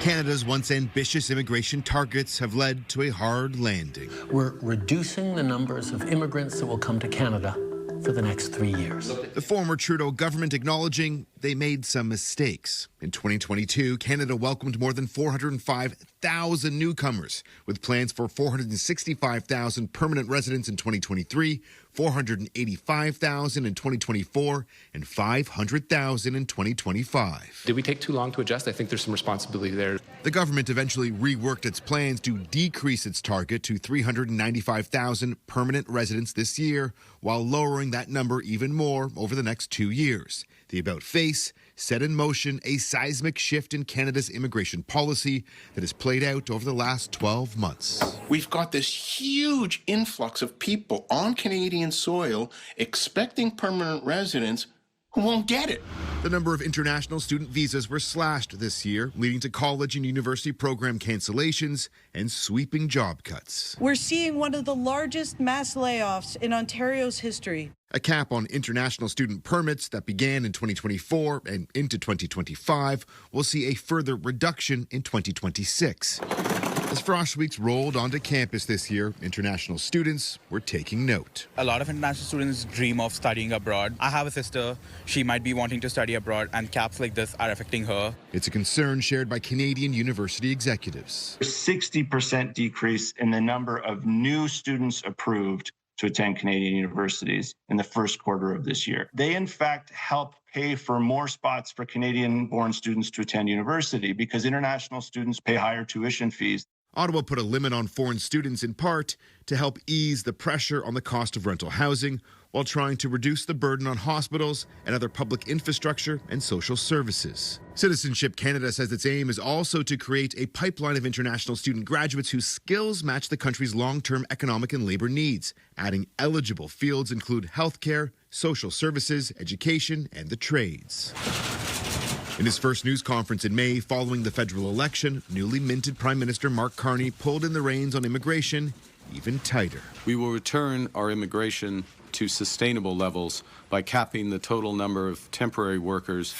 Canada's once ambitious immigration targets have led to a hard landing. We're reducing the numbers of immigrants that will come to Canada for the next 3 years. The former Trudeau government acknowledging they made some mistakes. In 2022, Canada welcomed more than 405,000 newcomers, with plans for 465,000 permanent residents in 2023, 485,000 in 2024, and 500,000 in 2025. Did we take too long to adjust? I think there's some responsibility there. The government eventually reworked its plans to decrease its target to 395,000 permanent residents this year, while lowering that number even more over the next 2 years. The about-face set in motion a seismic shift in Canada's immigration policy that has played out over the last 12 months. We've got this huge influx of people on Canadian soil expecting permanent residence who won't get it. The number of international student visas were slashed this year, leading to college and university program cancellations and sweeping job cuts. We're seeing one of the largest mass layoffs in Ontario's history. A cap on international student permits that began in 2024 and into 2025 will see a further reduction in 2026. As Frost Weeks rolled onto campus this year, international students were taking note. A lot of international students dream of studying abroad. I have a sister. She might be wanting to study abroad, and caps like this are affecting her. It's a concern shared by Canadian university executives. 60% decrease in the number of new students approved to attend Canadian universities in the first quarter of this year. They, in fact, help pay for more spots for Canadian-born students to attend university because international students pay higher tuition fees. Ottawa put a limit on foreign students in part to help ease the pressure on the cost of rental housing while trying to reduce the burden on hospitals and other public infrastructure and social services. Citizenship Canada says its aim is also to create a pipeline of international student graduates whose skills match the country's long-term economic and labor needs. Adding eligible fields include healthcare, social services, education, and the trades. In his first news conference in May following the federal election, newly minted Prime Minister Mark Carney pulled in the reins on immigration even tighter. We will return our immigration to sustainable levels by capping the total number of temporary workers.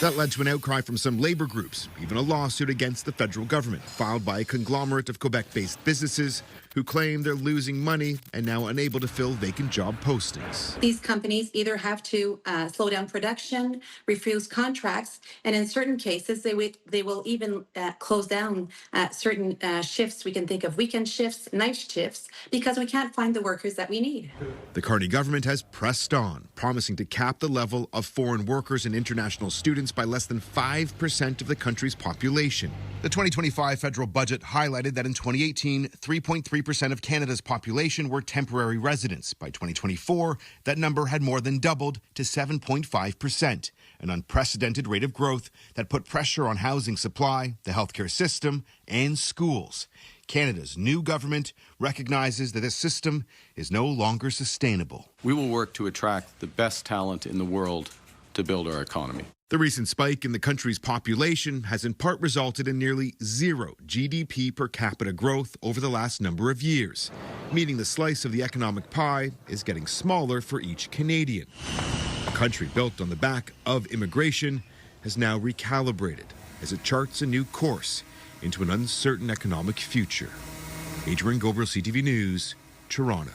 That led to an outcry from some labor groups, even a lawsuit against the federal government, filed by a conglomerate of Quebec-based businesses who claim they're losing money and now unable to fill vacant job postings. These companies either have to slow down production, refuse contracts, and in certain cases, they will even close down certain shifts. We can think of weekend shifts, night shifts, because we can't find the workers that we need. The Carney government has pressed on, promising to cap the level of foreign workers and international students by less than 5% of the country's population. The 2025 federal budget highlighted that in 2018, 3.3% of Canada's population were temporary residents. By 2024, that number had more than doubled to 7.5%, an unprecedented rate of growth that put pressure on housing supply, the healthcare system, and schools. Canada's new government recognizes that this system is no longer sustainable. We will work to attract the best talent in the world to build our economy. The recent spike in the country's population has in part resulted in nearly zero GDP per capita growth over the last number of years, meaning the slice of the economic pie is getting smaller for each Canadian. A country built on the back of immigration has now recalibrated as it charts a new course into an uncertain economic future. Adrian Ghobrial, CTV News, Toronto.